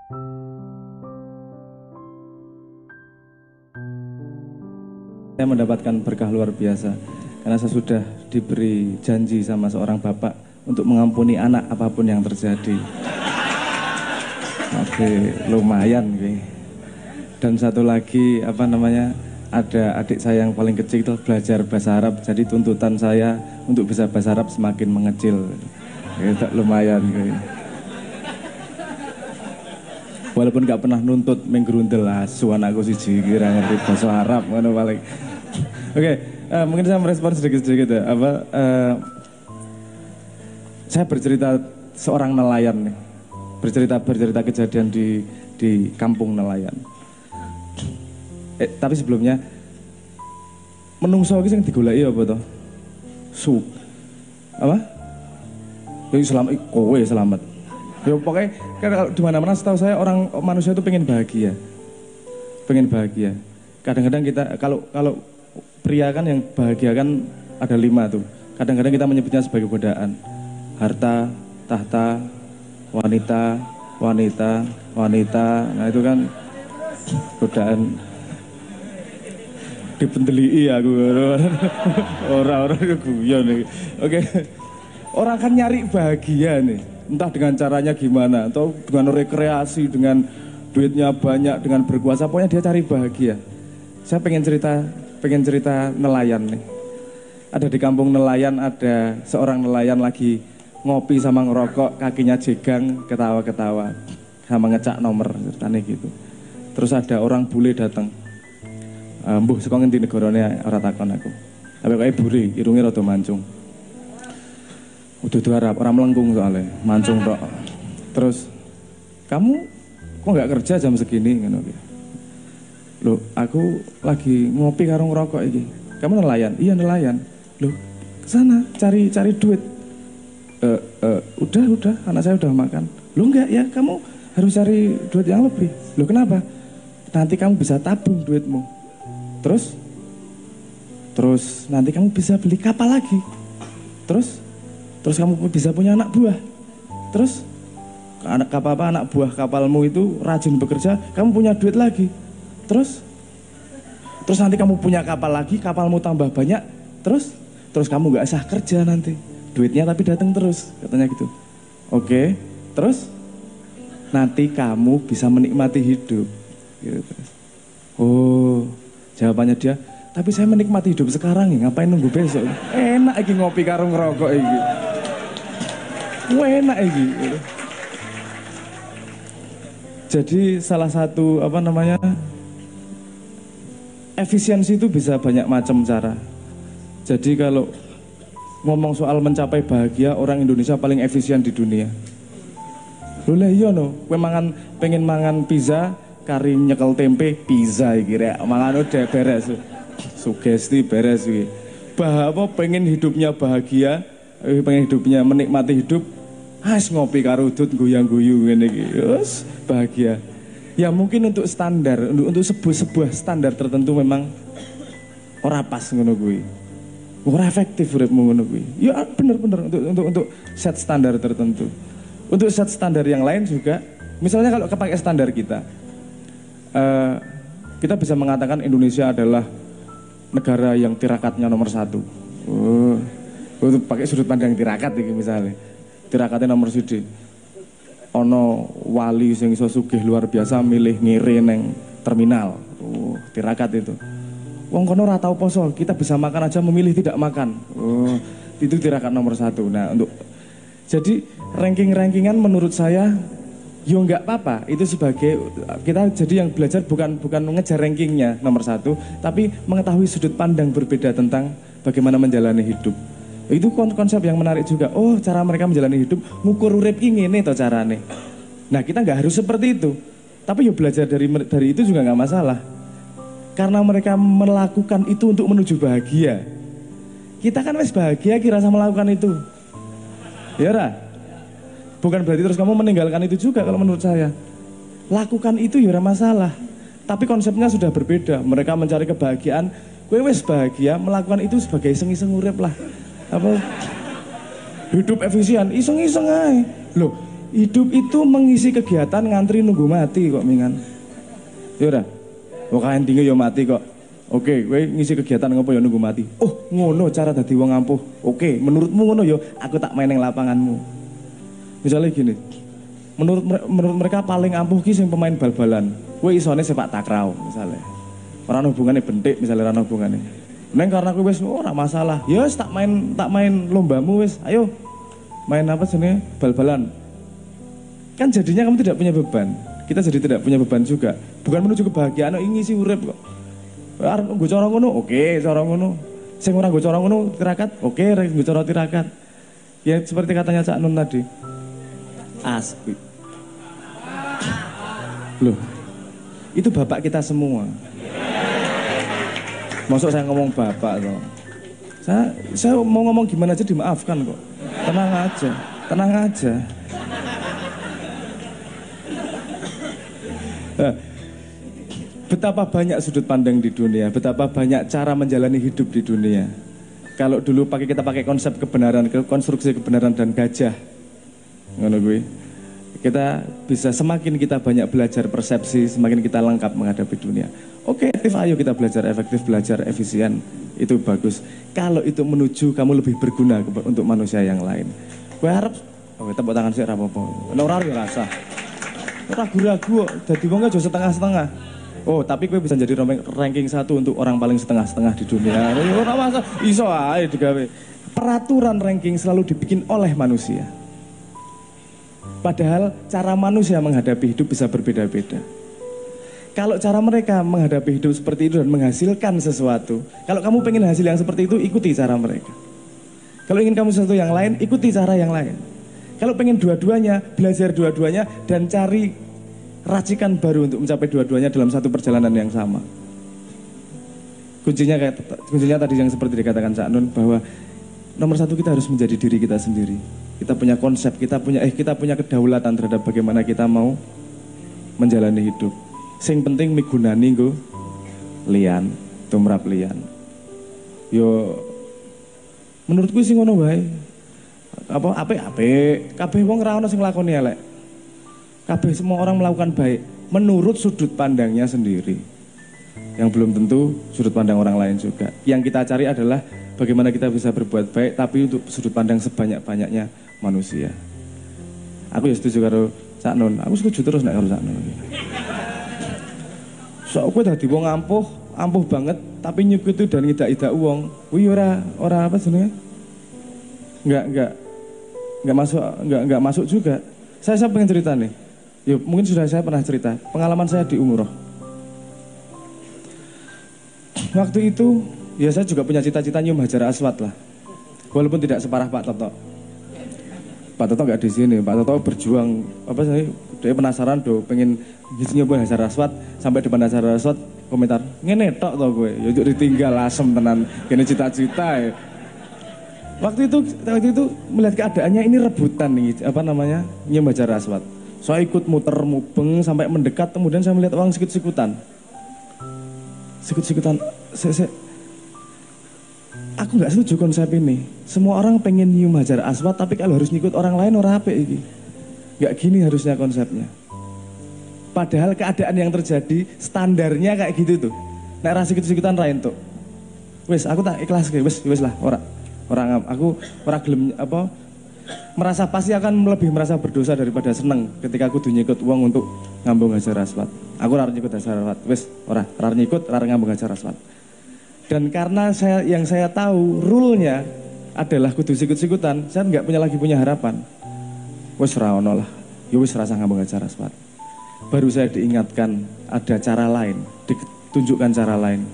Saya mendapatkan berkah luar biasa karena saya sudah diberi janji sama seorang bapak untuk mengampuni anak apapun yang terjadi. Oke, lumayan gue. Dan satu lagi ada adik saya yang paling kecil itu belajar bahasa Arab, jadi tuntutan saya untuk bisa bahasa Arab semakin mengecil. Itu lumayan gue. Walaupun nggak pernah nuntut menggerundel asuhan aku siji kira ngerti bahasa Arab ngono paling. Oke, mungkin saya merespon sedikit-sedikit ya. Saya bercerita seorang nelayan nih. Bercerita kejadian di kampung nelayan. Tapi sebelumnya menungso iki sing digoleki apa to? Apa? Ya selamat, kowe selamat. Ya pokoknya kalau di mana-mana setahu saya manusia itu pengen bahagia. Pengen bahagia. Kadang-kadang kita kalau pria kan yang bahagia kan ada 5 tuh. Kadang-kadang kita menyebutnya sebagai godaan. Harta, tahta, wanita. Nah itu kan godaan. Dipendeli aku. Orang-orang guyon nih. Oke. Orang kan nyari bahagia nih. Entah dengan caranya gimana, atau dengan rekreasi, dengan duitnya banyak, dengan berkuasa, pokoknya dia cari bahagia. Saya pengen cerita nelayan nih. Ada di kampung nelayan, ada seorang nelayan lagi ngopi sama ngerokok, kakinya jegang, ketawa-ketawa, sama ngecak nomor, ceritanya gitu. Terus ada orang bule datang. Mbuh saka ngendi negarane ora takon aku. Tapi kok buri, irunge rada mancung. Udah Arab, orang melengkung soalnya, mancung tok. Terus, kamu kok nggak kerja jam segini? Loh, aku lagi ngopi karo ngerokok iki. Kamu nelayan? Iya nelayan. Loh, kesana cari duit. Udah, anak saya udah makan. Loh enggak ya, kamu harus cari duit yang lebih. Loh kenapa? Nanti kamu bisa tabung duitmu. Terus nanti kamu bisa beli kapal lagi. Terus kamu bisa punya anak buah. Terus anak buah kapalmu itu rajin bekerja, kamu punya duit lagi. Terus nanti kamu punya kapal lagi, kapalmu tambah banyak. Terus kamu nggak usah kerja nanti, duitnya tapi datang terus, katanya gitu. Oke, terus nanti kamu bisa menikmati hidup. Gitu. Oh, jawabannya dia. Tapi saya menikmati hidup sekarang ya, ngapain nunggu besok? Enak lagi ngopi karo ngerokok iki. Enak iki. Jadi salah satu efisiensi itu bisa banyak macam cara. Jadi kalau ngomong soal mencapai bahagia, orang Indonesia paling efisien di dunia. Lho lah iya no, kowe pengen mangan pizza, kari nyekel tempe, pizza iki rek. Mangan udah beres. Sugesti beres iki. Pengen hidupnya bahagia, pengen hidupnya menikmati hidup, ngopi karo udut goyang-guyu ngene iki. Wes bahagia. Ya mungkin untuk sebuah standar tertentu memang ora pas ngono kuwi. Ora efektif uripmu ngono kuwi. Ya bener-bener untuk set standar tertentu. Untuk set standar yang lain juga, misalnya kalau kepakai standar kita bisa mengatakan Indonesia adalah negara yang tirakatnya nomor 1. Itu pakai sudut pandang tirakat iki misalnya. Tirakatnya nomor 1. Ono wali sing iso sugih luar biasa milih ngire neng terminal. Tirakat itu. Wong kono ora tau poso, kita bisa makan aja memilih tidak makan. Itu tirakat nomor 1. Nah, jadi rankingan menurut saya yo nggak apa-apa, itu sebagai kita jadi yang belajar bukan mengejar rankingnya nomor 1, tapi mengetahui sudut pandang berbeda tentang bagaimana menjalani hidup. Itu konsep yang menarik juga. Oh, cara mereka menjalani hidup, ngukur urip ki ngene to carane. Nah, kita nggak harus seperti itu. Tapi yo belajar dari itu juga nggak masalah. Karena mereka melakukan itu untuk menuju bahagia. Kita kan wis bahagia kira rasa melakukan itu. Ya ora? Bukan berarti terus kamu meninggalkan itu juga kalau menurut saya. Lakukan itu ya ora masalah. Tapi konsepnya sudah berbeda. Mereka mencari kebahagiaan. Kowe wis bahagia, melakukan itu sebagai iseng-iseng urip lah. Hidup efisien, iseng-iseng aja. Loh, Hidup itu mengisi kegiatan ngantri nunggu mati kok mingan. Ya ora. Kok kaen dinge ya mati kok. Oke, kowe ngisi kegiatan ngopo ya nunggu mati. Oh, ngono cara dadi wong ampuh. Oke, menurutmu ngono ya, aku tak main ning lapanganmu. Misalnya gini. Menurut mereka paling ampuh ki sing pemain bal-balan. Kowe isone sepak takraw misalnya. Ora ono hubungane bentik misalnya ora ono hubungane. Neng karena kowe wis ora masalah. Ya wis tak main lombamu wis. Ayo. Main apa jenenge? Bal-balan. Kan jadinya kamu tidak punya beban. Kita jadi tidak punya beban juga. Bukan menuju kebahagiaan, ngisi urip kok. Arep nggo cara ngono, oke, cara ngono. Sing ora nggo cara ngono tirakat, oke, nggo cara tirakat. Ya seperti katanya Cak Nun tadi. Asli. Loh. Itu bapak kita semua. Masuk saya ngomong bapak toh. Saya mau ngomong gimana aja dimaafkan kok. Tenang aja, tenang aja. Betapa banyak sudut pandang di dunia, betapa banyak cara menjalani hidup di dunia. Kalau dulu kita pakai konsep kebenaran, konstruksi kebenaran dan gajah, ngono gue. Kita bisa semakin kita banyak belajar persepsi, semakin kita lengkap menghadapi dunia. Oke, ayo kita belajar efektif, belajar efisien, itu bagus. Kalau itu menuju kamu lebih berguna untuk manusia yang lain. Gue harap, tepuk tangan sih rapopo. Ora rasa. Ragu-ragu kok, jadi wong aja setengah-setengah. Oh, tapi gue bisa jadi ranking 1 untuk orang paling setengah-setengah di dunia. Ora masa iso ae digawe. Peraturan ranking selalu dibikin oleh manusia. Padahal cara manusia menghadapi hidup bisa berbeda-beda. Kalau cara mereka menghadapi hidup seperti itu dan menghasilkan sesuatu, kalau kamu pengen hasil yang seperti itu, ikuti cara mereka. Kalau ingin kamu sesuatu yang lain, ikuti cara yang lain. Kalau pengen dua-duanya, belajar dua-duanya dan cari racikan baru untuk mencapai dua-duanya dalam satu perjalanan yang sama. Kuncinya tadi yang seperti dikatakan Cak Nun, bahwa nomor satu kita harus menjadi diri kita sendiri. Kita punya konsep, kita punya kedaulatan terhadap bagaimana kita mau menjalani hidup. Sing penting migunani nggo liyan, tumrap liyan. Yo menurutku sing ngono wae. Apik. Kabeh wong ora ono sing nglakoni elek. Kabeh semua orang melakukan baik menurut sudut pandangnya sendiri. Yang belum tentu sudut pandang orang lain juga. Yang kita cari adalah bagaimana kita bisa berbuat baik tapi untuk sudut pandang sebanyak-banyaknya manusia. Aku ya setuju karo Cak Nun. Aku setuju terus nek karo Cak Nun. So aku dadi wong ampuh banget tapi nyukutu dan ngidak-idak wong. Kuwi ora apa jenenge? Enggak masuk juga. Saya pengen cerita nih. Yuk, mungkin sudah saya pernah cerita pengalaman saya di umroh. Waktu itu, ya saya juga punya cita-cita nyium Hajar Aswad lah. Walaupun tidak separah Pak Toto. Pak Toto nggak di sini. Pak Toto berjuang dia penasaran pengen nyium Hajar Aswad sampai depan Hajar Aswad komentar ngene tok to gue. Ya untuk ditinggal asem tenan. Kene cita-cita ya. Waktu itu melihat keadaannya ini rebutan nih, nyium Hajar Aswad. Saya ikut muter mubeng sampai mendekat, kemudian saya melihat orang sikut-sikutan. Aku nggak setuju konsep ini. Semua orang pengen nyium Hajar Aswad, tapi kalau harus ngikut orang lain ora apik iki. Nggak gini harusnya konsepnya. Padahal keadaan yang terjadi standarnya kayak gitu tuh. Nek ra sikut-sikutan ra entuk. Wis aku tak ikhlas wis lah aku ora gelem merasa pasti akan lebih merasa berdosa daripada seneng ketika aku nyikut uang untuk ngambung Hajar Aswad. Aku ora nyikut Hajar Aswad, wis ora nyikut, ora ngambung Hajar Aswad. Dan karena yang saya tahu rule-nya adalah kudu sikut-sikutan, saya nggak punya harapan. Wis ora ono lah, ya wis rasa ngambung Hajar Aswad. Baru saya diingatkan ada cara lain, ditunjukkan cara lain.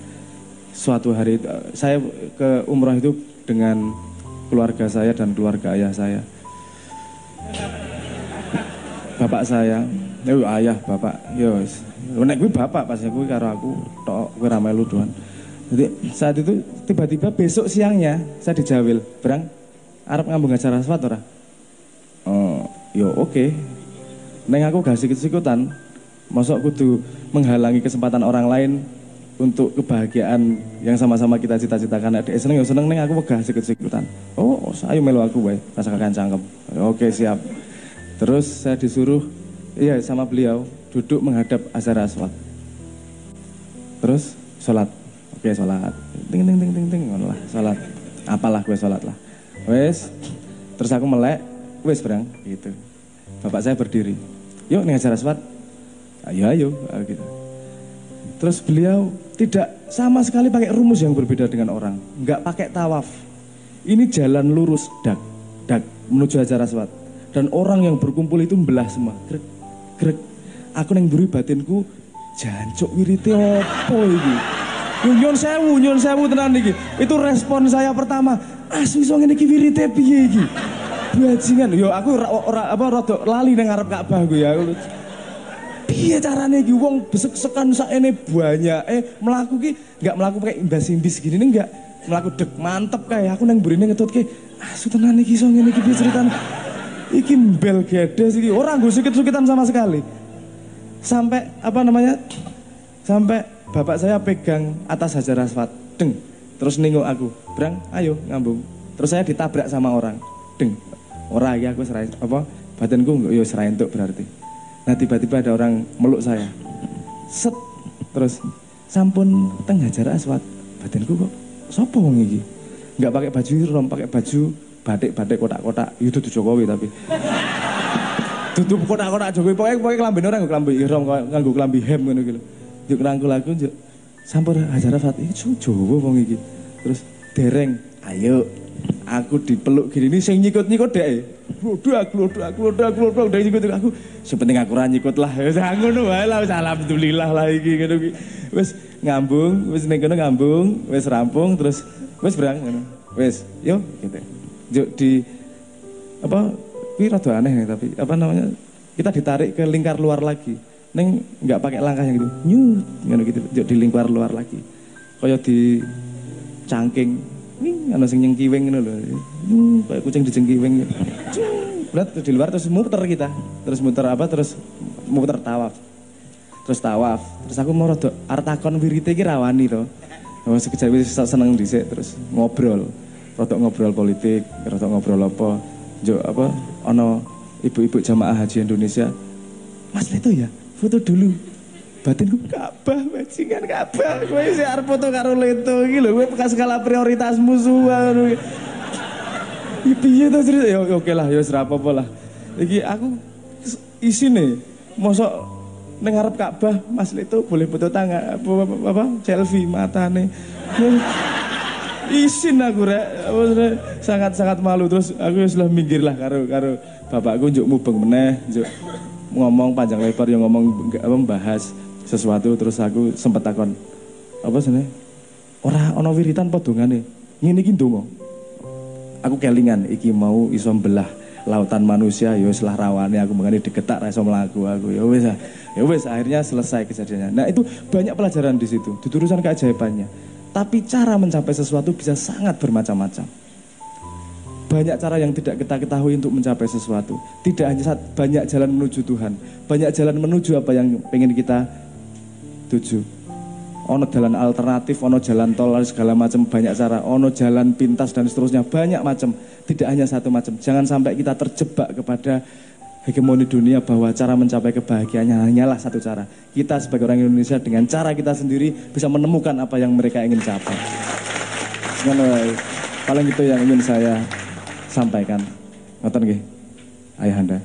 Suatu hari saya ke umrah itu dengan keluarga saya dan keluarga ayah saya. Bapak saya, ayah, bapak, yos. Nek kuwi bapak pas kuwi karo aku tok kowe ra melu doan. Jadi saat itu tiba-tiba besok siangnya saya dijawil, "Brang, arep ngambung Hajar Aswad ora?" Oh, yo oke. Neng aku gak sikut-sikutan. Mosok kudu menghalangi kesempatan orang lain untuk kebahagiaan yang sama-sama kita cita-citakan. Adek seneng ya seneng, neng aku wegah sikut-sikutan. Oh, ayo melu aku wae, rasa kakan cangkem. Oke, siap. Terus saya disuruh, iya sama beliau, duduk menghadap Hajar Aswad. Terus sholat, oke sholat, ting ting ting ting ting, lah sholat, apalah gue sholat lah. Wes, terus aku melek, wes berang, gitu. Bapak saya berdiri, yuk nih Hajar Aswad, ayo gitu. Terus beliau tidak sama sekali pakai rumus yang berbeda dengan orang, nggak pakai tawaf. Ini jalan lurus, dak menuju Hajar Aswad. Dan orang yang berkumpul itu membelah semua. Grek. Aku neng buri batinku jancuk wirite opo iki. Nyun sewu tenan iki. Itu respon saya pertama. Asu iso ngene iki wirite piye iki? Bajingan. Yo aku ora rada lali nang ngarep Ka'bah ku ya. Piye carane iki wong besek-sekan sakene banyak. Mlaku ki enggak mlaku pakai imbas-imbis gini enggak. Mlaku dek mantep kae. Aku nang burine ngetutke. Asu tenan iki iso ngene iki piye ceritane? Iki mbel gedes iki, orang gue sukit-sukitan sama sekali. Sampai sampai bapak saya pegang atas Hajar Aswad, deng. Terus nengok aku, Brang, ayo ngambung. Terus saya ditabrak sama orang, deng. Orang ya aku serai, badanku yo serai untuk berarti. Nah tiba-tiba ada orang meluk saya, set. Terus sampun teng Hajar Aswad, badanku kok sopo wong iki? Nggak pakai baju ihram, pakai baju batik kotak-kotak, itu tuh Jokowi tapi tutup kotak-kotak Jokowi, pokoknya kelambine orang kelambi ihram, nganggo kelambi hem ngono gitu. Yuk rangkul aku, yuk sampur Hajar Aswad, itu Jawa wong iki. Terus dereng, ayo, aku dipeluk gini, ini sing nyikut-nyikut deh, glodok, dari nyikut aku, sepenting aku nyikut lah, ngono wae lah, alhamdulillah lah iki ngono iki. Wes ngambung, wes ning kono ngambung, wes rampung, terus wes berang ngono. Wes, yuk gitu. Di rada aneh tapi kita ditarik ke lingkar luar lagi. Neng nggak pakai langkah yang gitu, ngono gitu, di lingkar luar lagi. Kaya di cangking, ana sing nyengkiwing ngono lho. Kayak kucing dijengkiwing. Berat di luar terus muter kita. Terus muter terus muter tawaf. Terus aku mau rada arep takon wirite iki rawani to. Sekejap wis seneng dhisik terus ngobrol. Rodok ngobrol politik, rodok ngobrol apa, ono ibu-ibu jamaah haji Indonesia. Mas Leto ya, foto dulu. Batinku Ka'bah, bajingan Ka'bah. Kowe sih arep foto karo Leto iki lho, kowe bekas skala prioritasmu suwe ngono iki. Piye to cerita? Ya oke lah, ya wis ra apa-apa lah. Iki aku isine mosok ning ngarep Ka'bah, Mas Leto boleh foto tangan selfie matane. Isin aku sangat malu. Terus aku sudah minggir lah karo bapakku njuk mubeng meneh, njuk ngomong panjang lebar yang ngomong membahas sesuatu. Terus aku sempet takon apa sene ora ana wiritan apa dongane ngene iki ndonga. Aku kelingan iki mau iso mbelah lautan manusia ya wis lah rawane aku mengane digetak ra iso mlaku aku ya wis akhirnya selesai kejadiannya. Nah itu banyak pelajaran di situ, di urusan keajaibannya. Tapi cara mencapai sesuatu bisa sangat bermacam-macam. Banyak cara yang tidak kita ketahui untuk mencapai sesuatu. Tidak hanya banyak jalan menuju Tuhan, banyak jalan menuju apa yang pengen kita tuju. Ono jalan alternatif, ono jalan tol, segala macam, banyak cara. Ono jalan pintas dan seterusnya, banyak macam. Tidak hanya satu macam. Jangan sampai kita terjebak kepada hegemoni dunia bahwa cara mencapai kebahagiaannya hanyalah satu cara. Kita sebagai orang Indonesia dengan cara kita sendiri bisa menemukan apa yang mereka ingin capai. Paling itu yang ingin saya sampaikan. Ngoten nggih, Ayahanda.